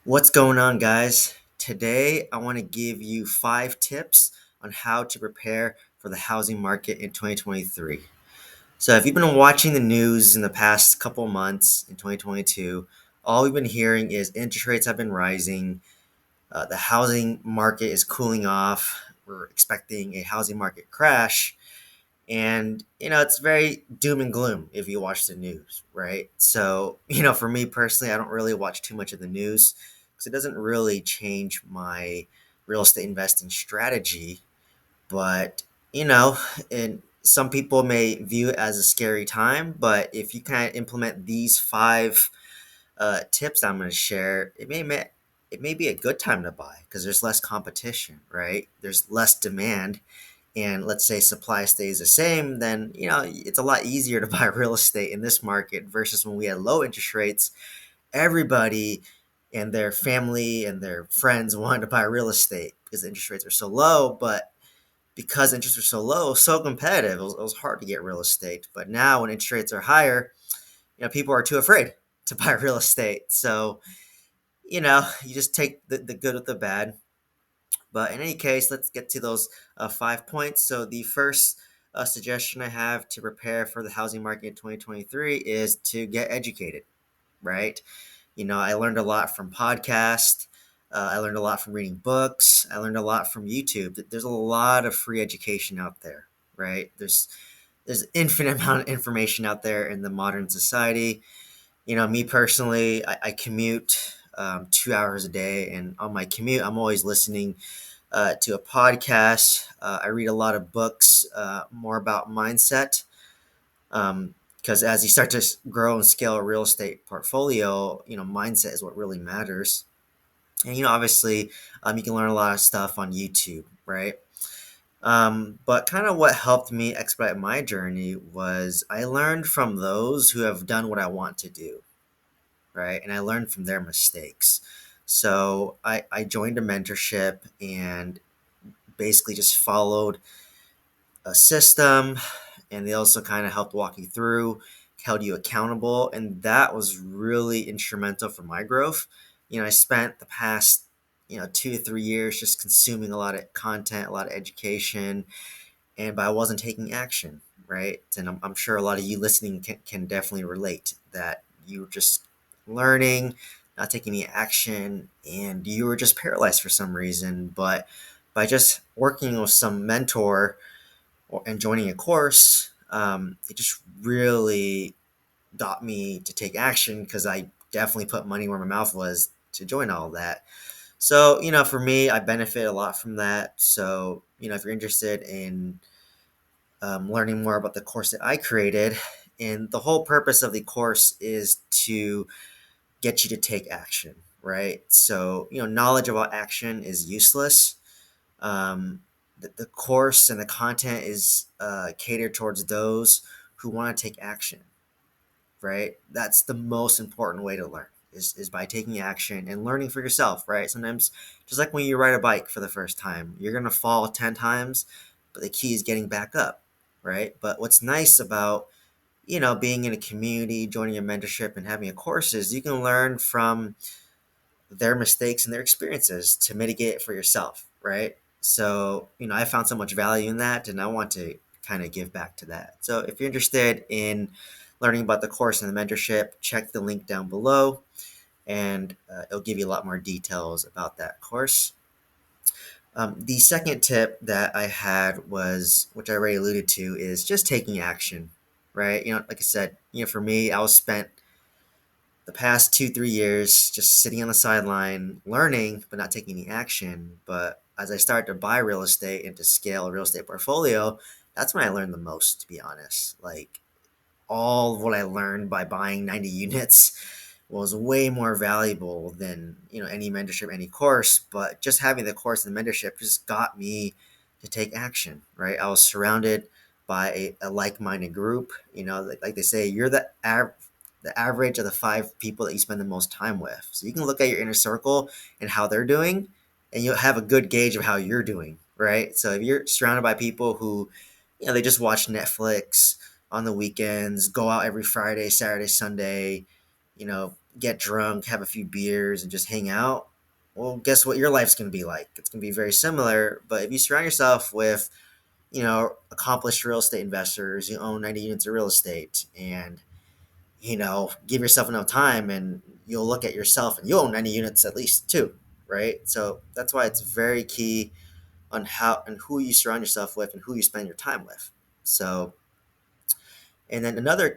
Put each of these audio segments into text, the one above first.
What's going on, guys? Today, I want to give you 5 tips on how to prepare for the housing market in 2023. So, if you've been watching the news in the past couple months in 2022, all we've been hearing is interest rates have been rising, the housing market is cooling off, we're expecting a housing market crash, and it's very doom and gloom if you watch the news, right? So for me personally, I don't really watch too much of the news because it doesn't really change my real estate investing strategy. But you know and some people may view it as a scary time, but if you kind of implement these 5 tips that I'm going to share, it may be a good time to buy because there's less competition, right? There's less demand, and let's say supply stays the same, then it's a lot easier to buy real estate in this market versus when we had low interest rates. Everybody and their family and their friends wanted to buy real estate because the interest rates are so low. But because interest are so low, so competitive, it was hard to get real estate. But now when interest rates are higher, people are too afraid to buy real estate. So you just take the good with the bad. But in any case, let's get to those 5 points. So the first suggestion I have to prepare for the housing market in 2023 is to get educated, right? I learned a lot from podcasts. I learned a lot from reading books. I learned a lot from YouTube. There's a lot of free education out there, right? There's infinite amount of information out there in the modern society. Me personally, I commute 2 hours a day, and on my commute, I'm always listening to a podcast. I read a lot of books, more about mindset, because as you start to grow and scale a real estate portfolio, mindset is what really matters. And obviously, you can learn a lot of stuff on YouTube, right? But kind of what helped me expedite my journey was I learned from those who have done what I want to do, right? And I learned from their mistakes. So I joined a mentorship and basically just followed a system, and they also kind of helped walk you through, held you accountable, and that was really instrumental for my growth. I spent the past 2 to 3 years just consuming a lot of content, a lot of education, but I wasn't taking action, right? And I'm sure a lot of you listening can definitely relate that you were just learning, not taking any action, and you were just paralyzed for some reason. But by just working with some mentor and joining a course, it just really got me to take action because I definitely put money where my mouth was to join all of that. So, for me, I benefit a lot from that. So, if you're interested in learning more about the course that I created, and the whole purpose of the course is to get you to take action, right? So, knowledge about action is useless. The course and the content is catered towards those who want to take action, right? That's the most important way to learn is by taking action and learning for yourself, right? Sometimes, just like when you ride a bike for the first time, you're going to fall 10 times, but the key is getting back up, right? But what's nice about being in a community, joining a mentorship, and having a course is you can learn from their mistakes and their experiences to mitigate it for yourself, right? So, I found so much value in that, and I want to kind of give back to that. So, if you're interested in learning about the course and the mentorship, check the link down below, and it'll give you a lot more details about that course. The second tip that I had was, which I already alluded to, is just taking action, right? Like I said, for me, I was spent the past 2 3 years just sitting on the sideline learning but not taking any action. But as I started to buy real estate and to scale a real estate portfolio, that's when I learned the most, to be honest. Like, all of what I learned by buying 90 units was way more valuable than any mentorship, any course. But just having the course and the mentorship just got me to take action, right? I was surrounded by a like-minded group. Like they say, you're the average of the 5 people that you spend the most time with. So you can look at your inner circle and how they're doing, and you'll have a good gauge of how you're doing, right? So if you're surrounded by people who, they just watch Netflix on the weekends, go out every Friday, Saturday, Sunday, you know, get drunk, have a few beers, and just hang out, well, guess what your life's going to be like? It's going to be very similar. But if you surround yourself with, accomplished real estate investors, you own 90 units of real estate, and, give yourself enough time and you'll look at yourself and you own 90 units at least too, right? So that's why it's very key on how and who you surround yourself with and who you spend your time with. So, and then another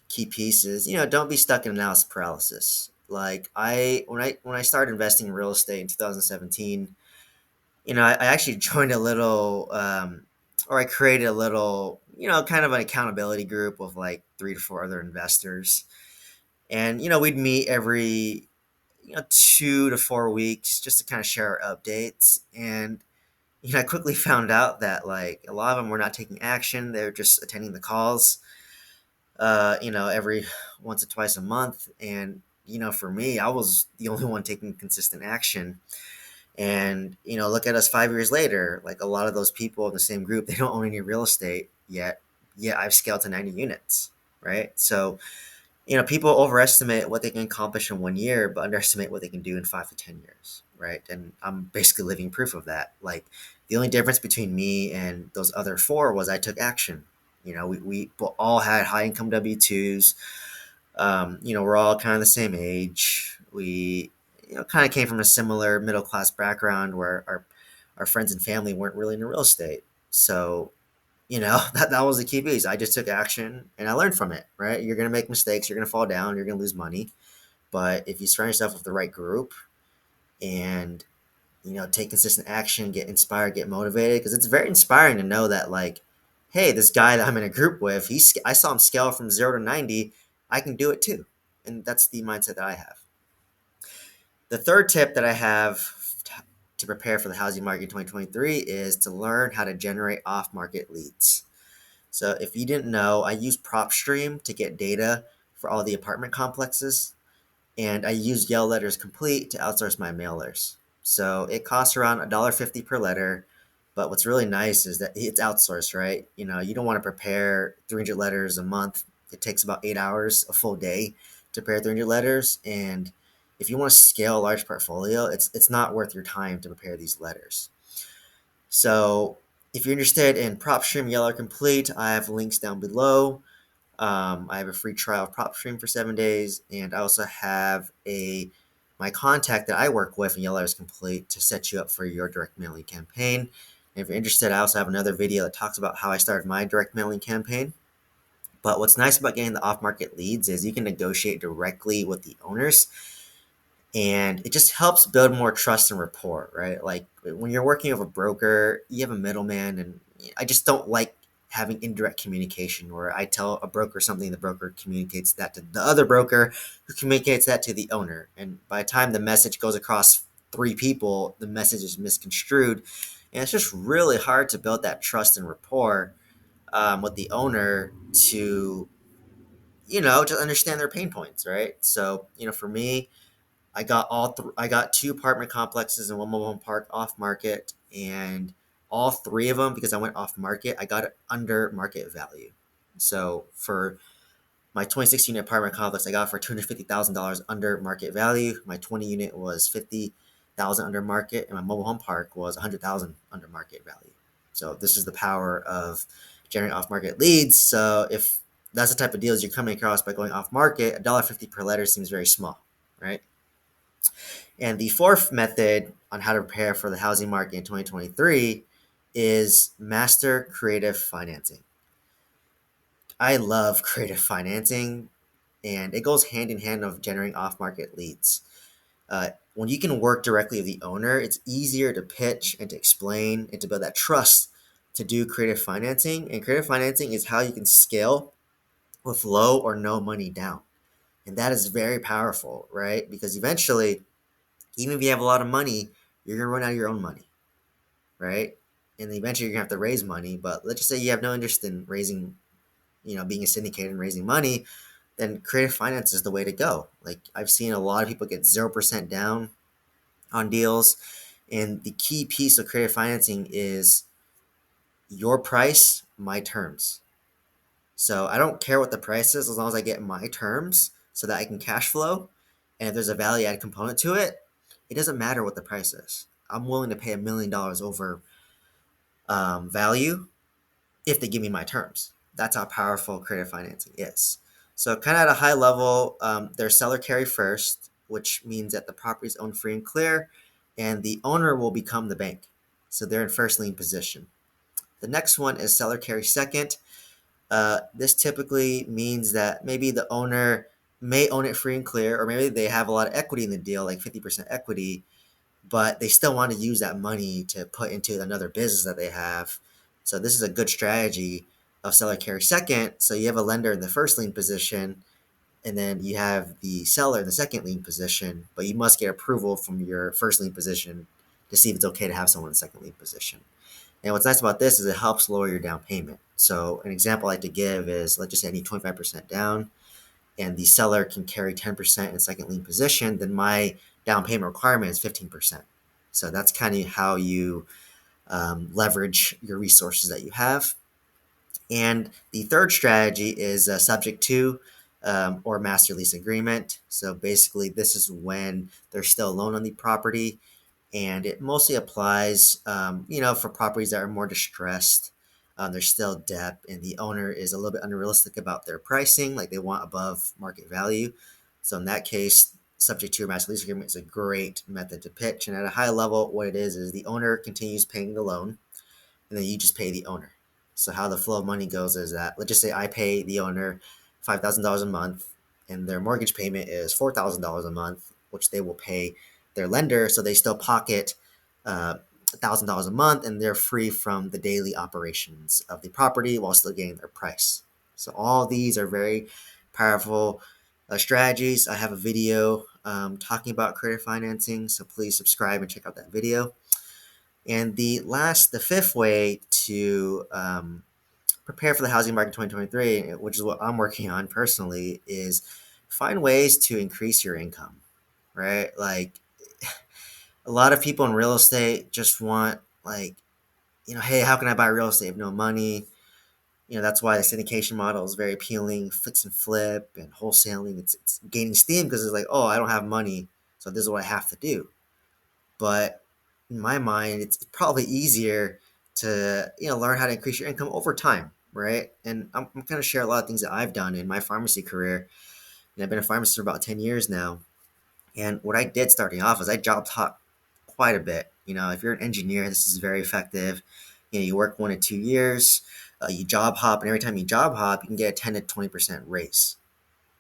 key piece is, don't be stuck in analysis paralysis. Like when I started investing in real estate in 2017, I actually joined a little, or I created a little, kind of an accountability group with like 3 to 4 other investors. And, we'd meet every, 2 to 4 weeks just to kind of share our updates. And, I quickly found out that like a lot of them were not taking action. They were just attending the calls, every once or twice a month. And, for me, I was the only one taking consistent action. And, look at us 5 years later, like a lot of those people in the same group, they don't own any real estate yet. Yet I've scaled to 90 units, right? So, people overestimate what they can accomplish in 1 year, but underestimate what they can do in 5 to 10 years, right? And I'm basically living proof of that. Like the only difference between me and those other four was I took action. We all had high income W-2s. We're all kind of the same age. We, kind of came from a similar middle class background where our friends and family weren't really into real estate. So, that was the key piece. I just took action and I learned from it, right? You're going to make mistakes. You're going to fall down. You're going to lose money. But if you surround yourself with the right group and, take consistent action, get inspired, get motivated, because it's very inspiring to know that, like, hey, this guy that I'm in a group with, I saw him scale from 0 to 90. I can do it too. And that's the mindset that I have. The third tip that I have to prepare for the housing market in 2023 is to learn how to generate off market leads. So if you didn't know, I use PropStream to get data for all the apartment complexes, and I use Yellow Letters Complete to outsource my mailers. So it costs around $1.50 per letter, but what's really nice is that it's outsourced, right? You don't want to prepare 300 letters a month. It takes about 8 hours, a full day, to prepare 300 letters, and if you want to scale a large portfolio, it's not worth your time to prepare these letters. So if you're interested in PropStream Yellow Complete, I have links down below. I have a free trial of PropStream for 7 days, and I also have my contact that I work with in Yellow is Complete to set you up for your direct mailing campaign. And if you're interested, I also have another video that talks about how I started my direct mailing campaign. But what's nice about getting the off-market leads is you can negotiate directly with the owners, and it just helps build more trust and rapport, right? Like when you're working with a broker, you have a middleman, and I just don't like having indirect communication where I tell a broker something, the broker communicates that to the other broker, who communicates that to the owner, and by the time the message goes across 3 people, the message is misconstrued, and it's just really hard to build that trust and rapport with the owner to, just understand their pain points, right? So, for me, I got 2 apartment complexes and one mobile home park off market, and all 3 of them, because I went off market, I got it under market value. So for my 26 unit apartment complex, I got it for $250,000 under market value. My 20 unit was 50,000 under market, and my mobile home park was 100,000 under market value. So this is the power of generating off market leads. So if that's the type of deals you're coming across by going off market, $1.50 per letter seems very small, right? And the fourth method on how to prepare for the housing market in 2023 is master creative financing. I love creative financing, and it goes hand in hand of generating off-market leads. When you can work directly with the owner, it's easier to pitch and to explain and to build that trust to do creative financing. And creative financing is how you can scale with low or no money down. And that is very powerful, right? Because eventually, even if you have a lot of money, you're going to run out of your own money, right? And eventually you're going to have to raise money. But let's just say you have no interest in raising, being a syndicate and raising money, then creative finance is the way to go. Like I've seen a lot of people get 0% down on deals. And the key piece of creative financing is your price, my terms. So I don't care what the price is as long as I get my terms so that I can cash flow. And if there's a value add component to it, it doesn't matter what the price is. I'm willing to pay $1 million over value if they give me my terms. That's how powerful creative financing is. So, kind of at a high level, there's seller carry first, which means that the property is owned free and clear, and the owner will become the bank. So, they're in first lien position. The next one is seller carry second. This typically means that maybe the owner may own it free and clear, or maybe they have a lot of equity in the deal, like 50% equity, but they still want to use that money to put into another business that they have. So this is a good strategy of seller carry second. So you have a lender in the first lien position, and then you have the seller in the second lien position, but you must get approval from your first lien position to see if it's okay to have someone in the second lien position. And what's nice about this is it helps lower your down payment. So an example I like to give is, let's just say I need 25% down and the seller can carry 10% in second lien position, then my down payment requirement is 15%. So that's kind of how you leverage your resources that you have. And the third strategy is subject to or master lease agreement. So basically, this is when there's still a loan on the property, and it mostly applies, for properties that are more distressed. There's still debt, and the owner is a little bit unrealistic about their pricing, like they want above market value. So in that case, subject to your master lease agreement is a great method to pitch. And at a high level, what it is the owner continues paying the loan, and then you just pay the owner. So how the flow of money goes is that, let's just say I pay the owner $5,000 a month, and their mortgage payment is $4,000 a month, which they will pay their lender. So they still pocket $1,000 a month, and they're free from the daily operations of the property while still getting their price. So all these are very powerful strategies. I have a video talking about creative financing, so please subscribe and check out that video. And the fifth way to prepare for the housing market in 2023, which is what I'm working on personally, is find ways to increase your income, right? Like a lot of people in real estate just want, like, hey, how can I buy real estate? I have no money. That's why the syndication model is very appealing, fix and flip and wholesaling. It's gaining steam because it's like, oh, I don't have money, so this is what I have to do. But in my mind, it's probably easier to learn how to increase your income over time, right? And I'm going to share a lot of things that I've done in my pharmacy career. And I've been a pharmacist for about 10 years now. And what I did starting off is I job hop quite a bit. If you're an engineer, this is very effective. You work 1 to 2 years, you job hop, and every time you job hop, you can get a 10 to 20% raise.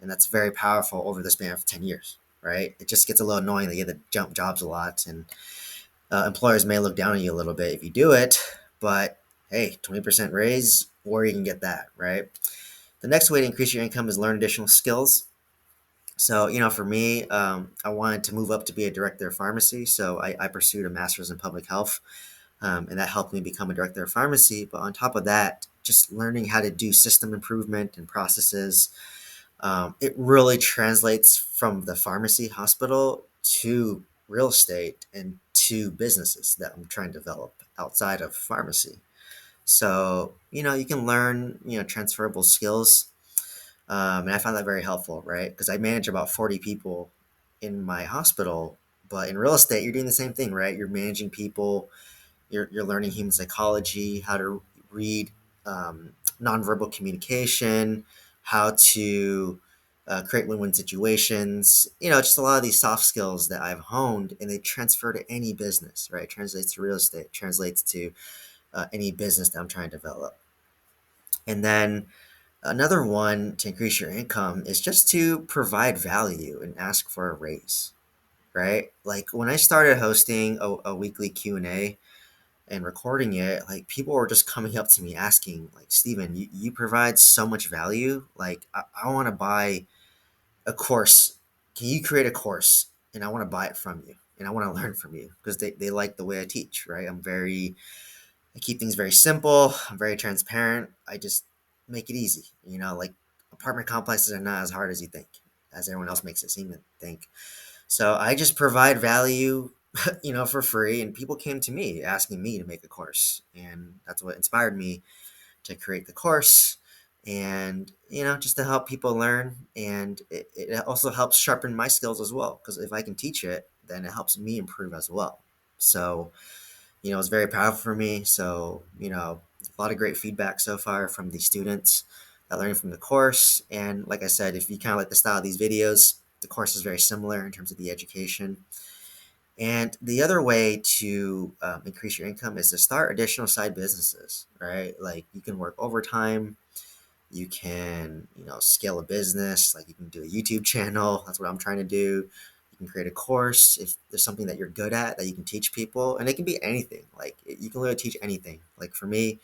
And that's very powerful over the span of 10 years, right? It just gets a little annoying that you have to jump jobs a lot, and employers may look down on you a little bit if you do it, but hey, 20% raise, or you can get that, right? The next way to increase your income is learn additional skills. So, for me, I wanted to move up to be a director of pharmacy. So I pursued a master's in public health, and that helped me become a director of pharmacy. But on top of that, just learning how to do system improvement and processes, it really translates from the pharmacy hospital to real estate and to businesses that I'm trying to develop outside of pharmacy. So, you can learn, transferable skills. And I find that very helpful, right? Because I manage about 40 people in my hospital, but in real estate, you're doing the same thing, right? You're managing people, you're learning human psychology, how to read nonverbal communication, how to create win-win situations. Just a lot of these soft skills that I've honed, and they transfer to any business, right? It translates to real estate, translates to any business that I'm trying to develop. And then another one to increase your income is just to provide value and ask for a raise, right? Like when I started hosting a weekly Q&A and recording it, like people were just coming up to me asking, like, Steven, you provide so much value. Like I want to buy a course. Can you create a course? And I want to buy it from you. And I want to learn from you because they like the way I teach, right? I keep things very simple. I'm very transparent. I just make it easy. Like apartment complexes are not as hard as you think, as everyone else makes it seem to think. So I just provide value, for free. And people came to me asking me to make a course. And that's what inspired me to create the course. and just to help people learn. And it also helps sharpen my skills as well, because if I can teach it, then it helps me improve as well. So it's very powerful for me. So a lot of great feedback so far from the students that learning from the course. And like I said, if you kind of like the style of these videos, the course is very similar in terms of the education. And the other way to increase your income is to start additional side businesses, right? Like you can work overtime, you can scale a business, like you can do a YouTube channel. That's what I'm trying to do. You can create a course if there's something that you're good at that you can teach people, and it can be anything. Like you can literally teach anything. Like for me,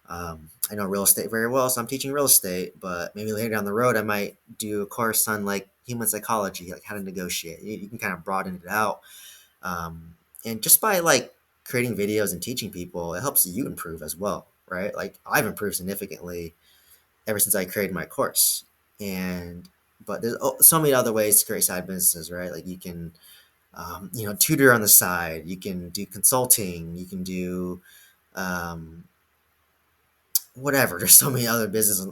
I know real estate very well, so I'm teaching real estate. But maybe later down the road, I might do a course on like human psychology, like how to negotiate. You can kind of broaden it out, and just by like creating videos and teaching people, it helps you improve as well, right? Like I've improved significantly ever since I created my course. And but there's so many other ways to create side businesses, right? Like you can tutor on the side, you can do consulting, you can do um, whatever. There's so many other businesses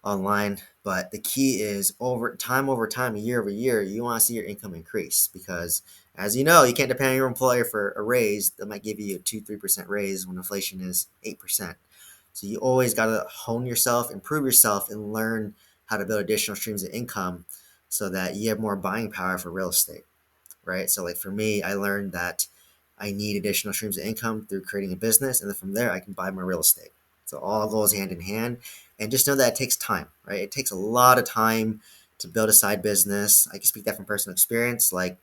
online, but the key is over time, year over year, you want to see your income increase, because as you know, you can't depend on your employer for a raise that might give you a 2-3% raise when inflation is 8%. So you always got to hone yourself, improve yourself, and learn how to build additional streams of income so that you have more buying power for real estate, right? So like for me, I learned that I need additional streams of income through creating a business, and then from there I can buy my real estate. So all goes hand in hand, and just know that it takes time, right? It takes a lot of time to build a side business. I can speak that from personal experience. Like,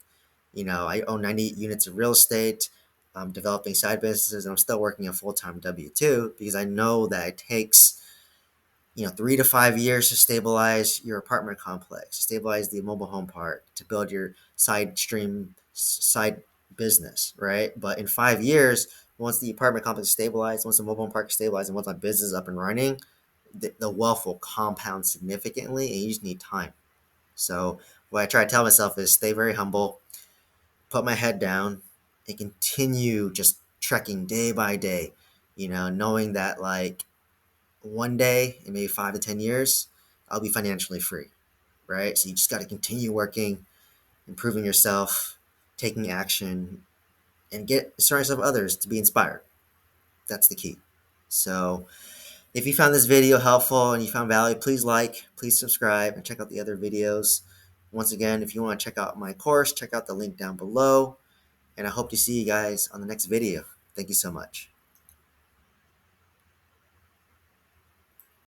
I own 90 units of real estate. I'm developing side businesses, and I'm still working a full-time W-2 because I know that it takes 3 to 5 years to stabilize your apartment complex, to stabilize the mobile home park, to build your side business, right? But in 5 years, once the apartment complex is stabilized, once the mobile home park is stabilized, and once my business is up and running, the wealth will compound significantly, and you just need time. So what I try to tell myself is stay very humble, put my head down, and continue just trekking day by day, knowing that like one day in maybe 5 to 10 years, I'll be financially free, right? So you just got to continue working, improving yourself, taking action, and get surround yourself with others to be inspired. That's the key. So if you found this video helpful and you found value, please like, please subscribe, and check out the other videos. Once again, if you want to check out my course, check out the link down below. And I hope to see you guys on the next video. Thank you so much.